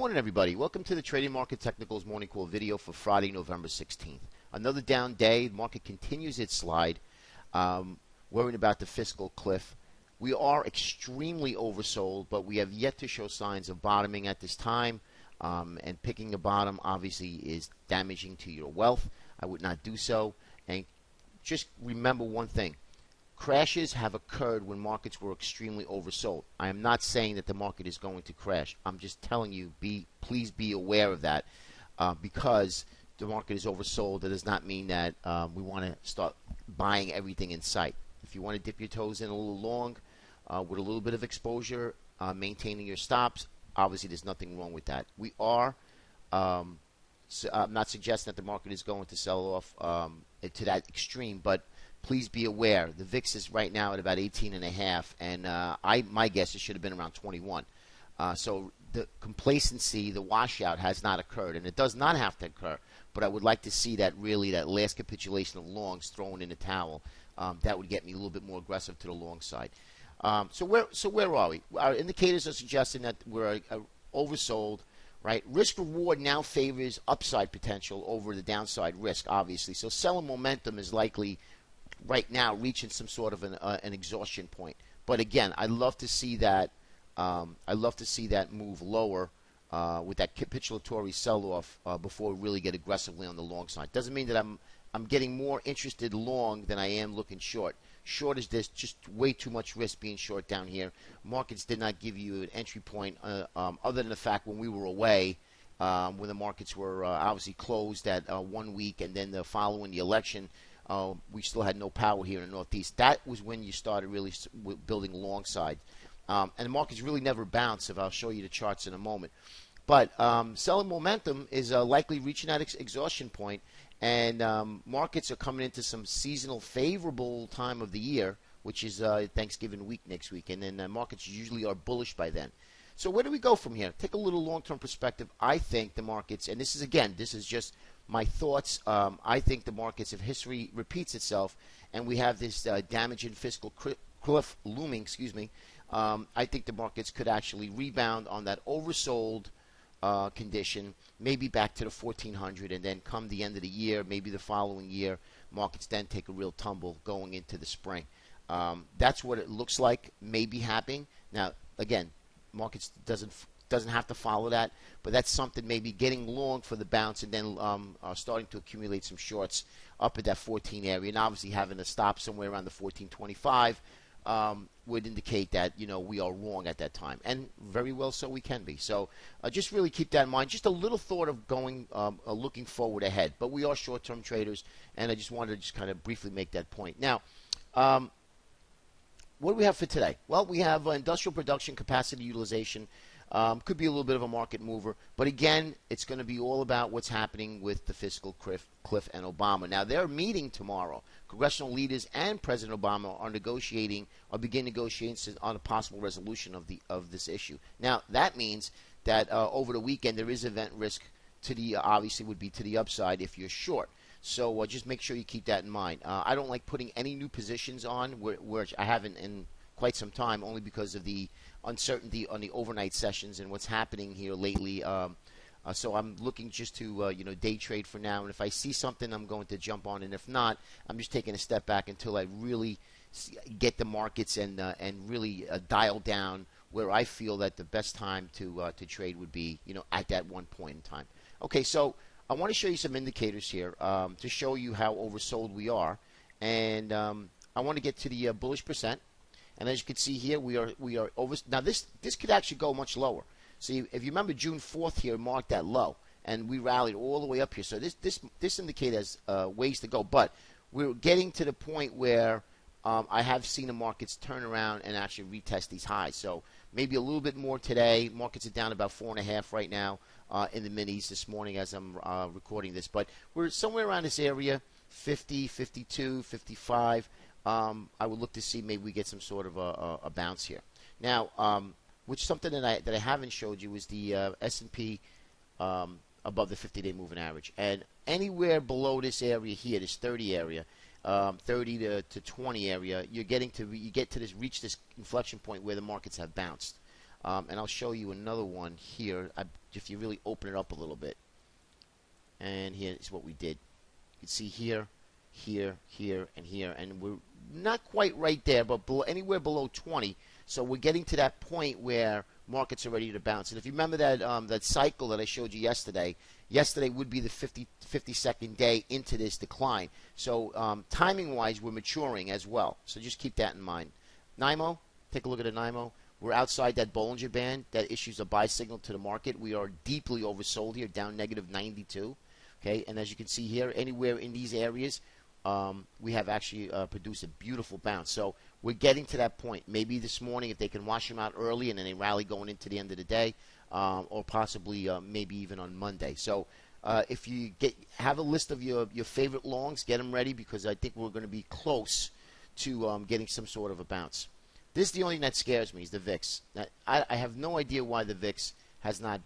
morning, everybody. Welcome to the Trading Market Technicals Morning Call video for Friday, November 16th. Another down day. The market continues its slide, worrying about the fiscal cliff. We are extremely oversold, but we have yet to show signs of bottoming at this time. And picking a bottom, obviously, is damaging to your wealth. I would not do so. And just remember one thing. Crashes have occurred when markets were extremely oversold. I am not saying that the market is going to crash. I'm just telling you, please be aware of that. Because the market is oversold, that does not mean that we want to start buying everything in sight. If you want to dip your toes in a little long with a little bit of exposure, maintaining your stops, obviously there's nothing wrong with that. We are, I'm not suggesting that the market is going to sell off to that extreme, but please be aware, the VIX is right now at about 18.5, and my guess it should have been around 21. So the complacency, the washout has not occurred, and it does not have to occur. But I would like to see that last capitulation of longs thrown in the towel. That would get me a little bit more aggressive to the long side. So where are we? Our indicators are suggesting that we're oversold. Right, risk reward now favors upside potential over the downside risk, obviously. So selling momentum is likely right now reaching some sort of an exhaustion point. But again, I'd love to see that. I'd love to see that move lower with that capitulatory sell-off before we really get aggressively on the long side. Doesn't mean that I'm getting more interested long than I am looking short. Short is this, just way too much risk being short down here. Markets did not give you an entry point other than the fact when we were away, when the markets were obviously closed at 1 week, and then the following the election, we still had no power here in the Northeast. That was when you started really building long side. And the markets really never bounce, if I'll show you the charts in a moment. But selling momentum is likely reaching that exhaustion point, and markets are coming into some seasonal favorable time of the year, which is Thanksgiving week next week, and then markets usually are bullish by then. So where do we go from here? Take a little long-term perspective. I think the markets, and this is just my thoughts. I think the markets, if history repeats itself, and we have this damaging fiscal cliff looming, I think the markets could actually rebound on that oversold condition, maybe back to the 1400, and then come the end of the year, maybe the following year, markets then take a real tumble going into the spring. That's what it looks like may be happening. Now, again, markets doesn't have to follow that, but that's something maybe getting long for the bounce and then starting to accumulate some shorts up at that 14 area, and obviously having to stop somewhere around the 1425 would indicate that we are wrong at that time, and very well so we can be. So just really keep that in mind. Just a little thought of going looking forward ahead, but we are short-term traders, and I just wanted to just kind of briefly make that point. Now, what do we have for today? Well, we have industrial production capacity utilization. Could be a little bit of a market mover, but again, it's going to be all about what's happening with the fiscal cliff and Obama. Now, they're meeting tomorrow. Congressional leaders and President Obama are beginning negotiations on a possible resolution of this issue. Now, that means that over the weekend there is event risk to the obviously would be to the upside if you're short. So just make sure you keep that in mind. I don't like putting any new positions on, which I haven't in quite some time, only because of the uncertainty on the overnight sessions and what's happening here lately. So I'm looking just to day trade for now, and if I see something, I'm going to jump on, and if not, I'm just taking a step back until I really get the markets and really dial down where I feel that the best time to trade would be at that one point in time. Okay, so I want to show you some indicators here to show you how oversold we are, and I want to get to the bullish percent. And as you can see here, we are over. Now this could actually go much lower. So if you remember, June 4th here marked that low, and we rallied all the way up here. So this indicator has ways to go, but we're getting to the point where I have seen the markets turn around and actually retest these highs. So maybe a little bit more today. Markets are down about 4.5 right now in the minis this morning as I'm recording this, but we're somewhere around this area, 50, 52, 55. I would look to see maybe we get some sort of a bounce here. Now, which something that I haven't showed you is the S&P above the 50-day moving average, and anywhere below this area here, this 30 area, 30 to 20 area, you get to reach this inflection point where the markets have bounced. And I'll show you another one here if you really open it up a little bit. And here's what we did. You can see here, here, here, and here. And we're not quite right there, but anywhere below 20. So we're getting to that point where markets are ready to bounce. And if you remember that cycle that I showed you yesterday would be the 52nd day into this decline. So timing-wise, we're maturing as well. So just keep that in mind. NYMO, take a look at a NYMO. We're outside that Bollinger Band that issues a buy signal to the market. We are deeply oversold here, down negative 92. Okay, and as you can see here, anywhere in these areas, we have actually produced a beautiful bounce. So we're getting to that point. Maybe this morning, if they can wash them out early and then they rally going into the end of the day, or possibly maybe even on Monday. So if you have a list of your favorite longs, get them ready, because I think we're going to be close to getting some sort of a bounce. This is the only thing that scares me, is the VIX. Now, I have no idea why the VIX has not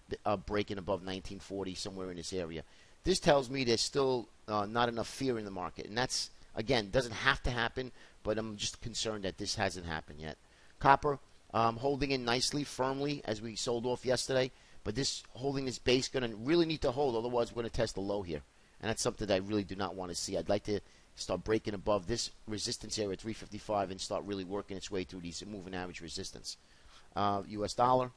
breaking above 1940 somewhere in this area. This tells me there's still not enough fear in the market. And that's, again, doesn't have to happen, but I'm just concerned that this hasn't happened yet. Copper, holding in nicely, firmly, as we sold off yesterday. But this holding this base going to really need to hold, otherwise we're going to test a low here. And that's something that I really do not want to see. I'd like to start breaking above this resistance area at 355 and start really working its way through these moving average resistance. U.S. dollar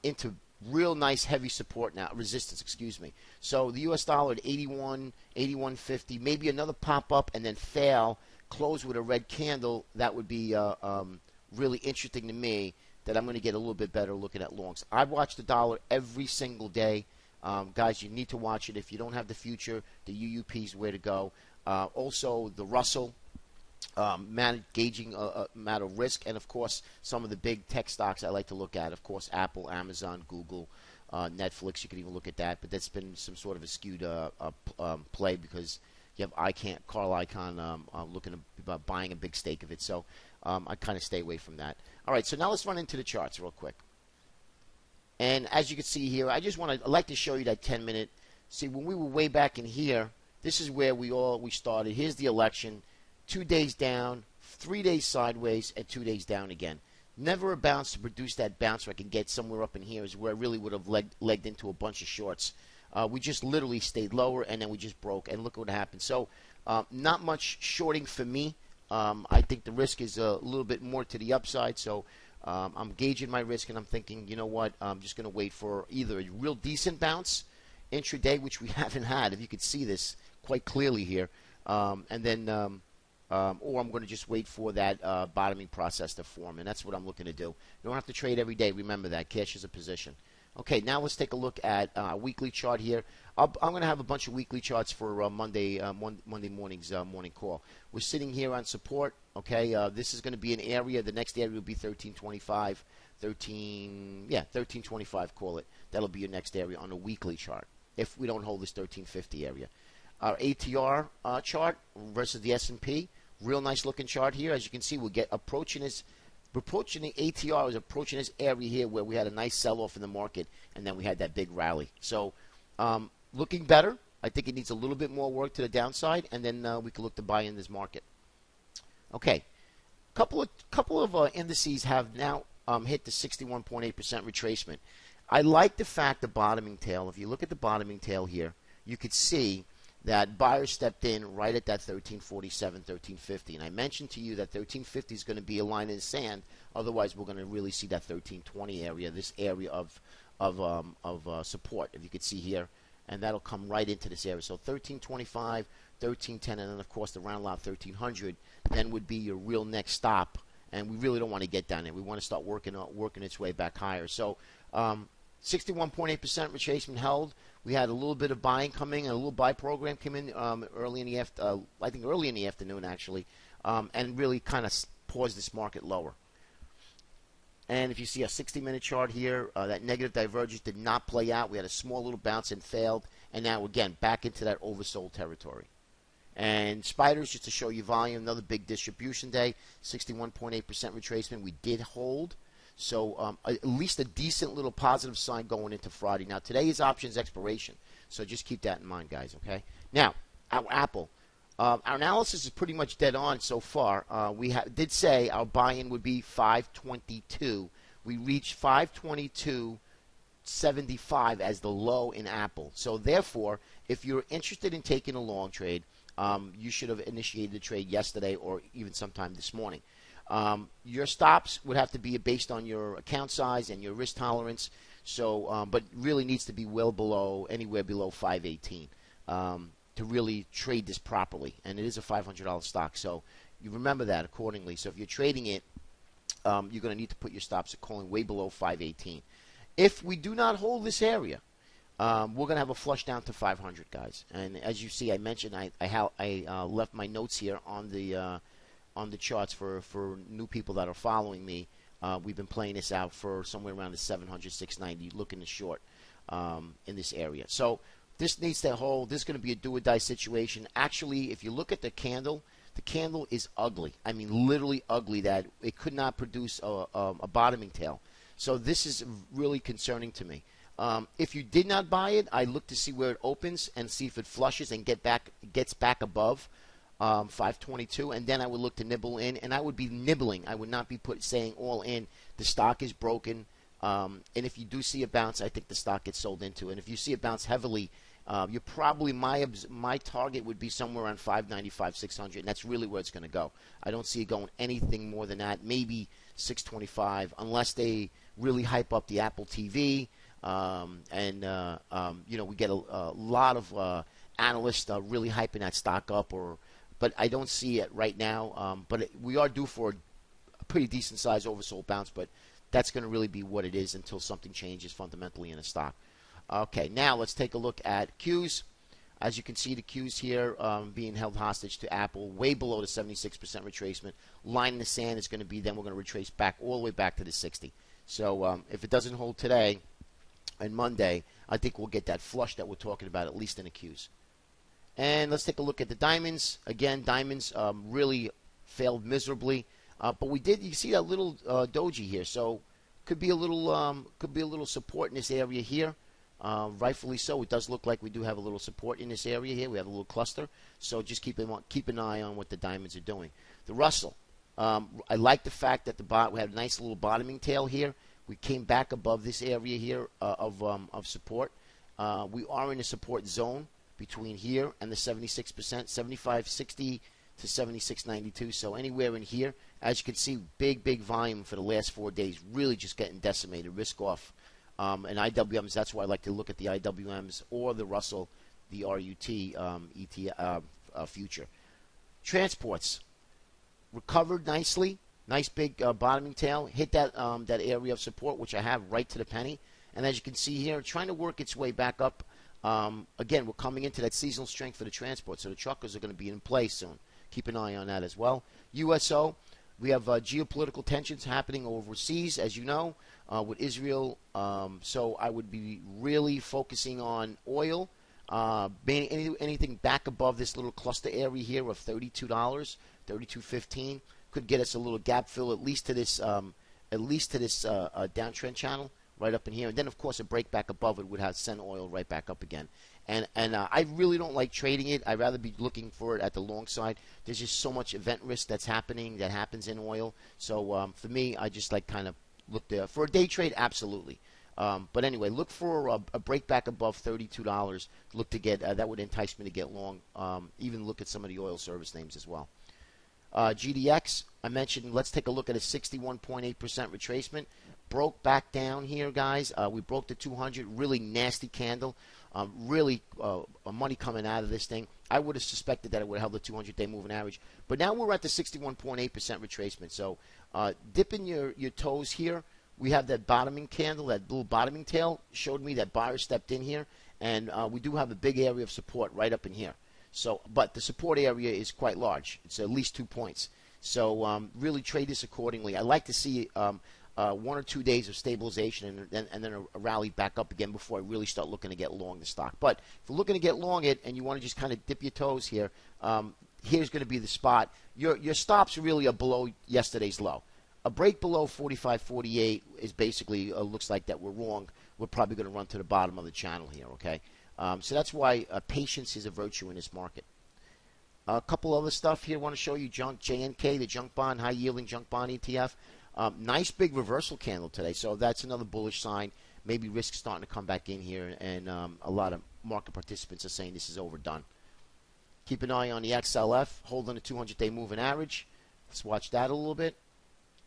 into real nice heavy support now, resistance, excuse me. So the U.S. dollar at 81, 81.50, maybe another pop up and then fail, close with a red candle. That would be really interesting to me, that I'm going to get a little bit better looking at longs. I watch the dollar every single day. Guys, you need to watch it. If you don't have the future, the UUP is where to go. Also, the Russell, gauging amount of risk, and of course, some of the big tech stocks I like to look at. Of course, Apple, Amazon, Google, Netflix. You can even look at that, but that's been some sort of a skewed play, because you have Carl Icahn looking about buying a big stake of it. So I kind of stay away from that. All right, so now let's run into the charts real quick. And as you can see here, I like to show you that 10-minute. See, when we were way back in here, this is where we started. Here's the election. 2 days down, 3 days sideways, and 2 days down again. Never a bounce to produce that bounce where I can get somewhere up in here, is where I really would have legged into a bunch of shorts. We just literally stayed lower, and then we just broke, and look what happened. So not much shorting for me. I think the risk is a little bit more to the upside, so I'm gauging my risk, and I'm thinking, you know what, I'm just going to wait for either a real decent bounce intraday, which we haven't had, if you could see this quite clearly here, and then or I'm going to just wait for that bottoming process to form, and that's what I'm looking to do. You don't have to trade every day. Remember that. Cash is a position. Okay, now let's take a look at a weekly chart here. I'm going to have a bunch of weekly charts for Monday morning's morning call. We're sitting here on support. Okay, this is going to be an area. The next area will be 1325, 1325. Call it. That'll be your next area on a weekly chart, if we don't hold this 1350 area. Our ATR chart versus the S&P, real nice looking chart here. As you can see, we'll get approaching the ATR is approaching this area here where we had a nice sell-off in the market, and then we had that big rally. So looking better. I think it needs a little bit more work to the downside, and then we can look to buy in this market. Okay, couple of indices have now hit the 61.8% retracement. I like the fact the bottoming tail. If you look at the bottoming tail here, you could see that buyers stepped in right at that 1347, 1350. And I mentioned to you that 1350 is going to be a line in the sand. Otherwise, we're going to really see that 1320 area, this area of support, if you could see here. And that'll come right into this area. So 1325, 1310, and then, of course, the round lot 1300 then would be your real next stop. And we really don't want to get down there. We want to start working its way back higher. So 61.8% retracement held. We had a little bit of buying coming, and a little buy program came in early in the afternoon actually, and really kind of paused this market lower. And if you see a 60-minute chart here, that negative divergence did not play out. We had a small little bounce and failed, and now again back into that oversold territory. And spiders, just to show you volume, another big distribution day, 61.8% retracement. We did hold. So at least a decent little positive sign going into Friday. Now, today is options expiration, so just keep that in mind, guys, okay? Now, our Apple. Our analysis is pretty much dead on so far. We did say our buy-in would be 522. we reached 522.75 as the low in Apple. So therefore, if you're interested in taking a long trade, you should have initiated the trade yesterday or even sometime this morning. Your stops would have to be based on your account size and your risk tolerance. So, but really needs to be well below, anywhere below 518 to really trade this properly. And it is a $500 stock, so you remember that accordingly. So if you're trading it, you're going to need to put your stops accordingly way below 518. If we do not hold this area, we're going to have a flush down to 500, guys. And as you see, I mentioned I left my notes here on the charts for new people that are following me. We've been playing this out for somewhere around the 700, 690, looking to short in this area. So this needs to hold. This is going to be a do-or-die situation. Actually, if you look at the candle is ugly. I mean, literally ugly, that it could not produce a bottoming tail. So this is really concerning to me. If you did not buy it, I look to see where it opens and see if it flushes and gets back above 522, and then I would look to nibble in, and I would be nibbling. I would not be saying all in. The stock is broken, and if you do see a bounce, I think the stock gets sold into. And if you see a bounce heavily, you're probably my target would be somewhere around 595, 600, and that's really where it's going to go. I don't see it going anything more than that. Maybe 625, unless they really hype up the Apple TV, and we get a lot of analysts really hyping that stock up, but I don't see it right now. But we are due for a pretty decent size oversold bounce, but that's going to really be what it is until something changes fundamentally in a stock. Okay, now let's take a look at Qs. As you can see, the Qs here being held hostage to Apple, way below the 76% retracement. Line in the sand is going to be, then we're going to retrace back all the way back to the 60. So if it doesn't hold today and Monday, I think we'll get that flush that we're talking about, at least in the Qs. And let's take a look at the diamonds. Again, diamonds really failed miserably, but we did. You see that little doji here, so could be a little support in this area here. Rightfully so. It does look like we do have a little support in this area here. We have a little cluster, so just keep an eye on what the diamonds are doing. The Russell, I like the fact that we had a nice little bottoming tail here. We came back above this area here of support. We are in a support zone between here and the 76%, 75.60 to 76.92. So anywhere in here, as you can see, big volume for the last 4 days, really just getting decimated, risk off. And IWMs, that's why I like to look at the IWMs or the Russell, the RUT ETF future. Transports recovered nicely, nice big bottoming tail, hit that area of support, which I have right to the penny. And as you can see here, trying to work its way back up. Again, we're coming into that seasonal strength for the transport, so the truckers are going to be in play soon. Keep an eye on that as well. USO, we have geopolitical tensions happening overseas, as you know, with Israel. So I would be really focusing on oil. Anything back above this little cluster area here of $32, $32.15 could get us a little gap fill at least to this downtrend channel right up in here, and then of course a break back above it would have send oil right back up again. And I really don't like trading it. I'd rather be looking for it at the long side. There's just so much event risk that happens in oil. So for me, I just like kind of look there for a day trade. Absolutely. But anyway, look for a break back above $32. Look to get that would entice me to get long. Even look at some of the oil service names as well. GDX, I mentioned, let's take a look at a 61.8% retracement. Broke back down here, guys. We broke the 200, really nasty candle. Really money coming out of this thing. I would have suspected that it would have held the 200-day moving average. But now we're at the 61.8% retracement. So dipping your toes here, we have that bottoming candle, that little bottoming tail, showed me that buyers stepped in here. And we do have a big area of support right up in here. So, but the support area is quite large. It's at least 2 points. So really trade this accordingly. I like to see 1 or 2 days of stabilization and then a rally back up again before I really start looking to get long the stock. But if you're looking to get long it and you want to just kind of dip your toes here, here's going to be the spot. Your stops really are below yesterday's low. A break below 45.48 is basically looks like that we're wrong. We're probably going to run to the bottom of the channel here, okay? So that's why patience is a virtue in this market. A couple other stuff here I want to show you. JNK, the junk bond, high-yielding junk bond ETF. Nice big reversal candle today, so that's another bullish sign. Maybe risk starting to come back in here, and a lot of market participants are saying this is overdone. Keep an eye on the XLF, holding the 200-day moving average. Let's watch that a little bit.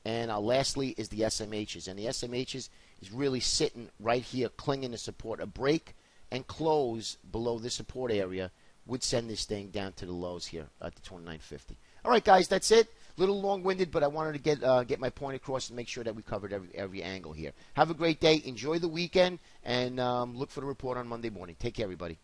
And lastly is the SMHs, and the SMHs is really sitting right here, clinging to support. A break and close below the support area would send this thing down to the lows here at the 29.50. All right, guys, that's it. A little long-winded, but I wanted to get my point across and make sure that we covered every angle here. Have a great day. Enjoy the weekend, and look for the report on Monday morning. Take care, everybody.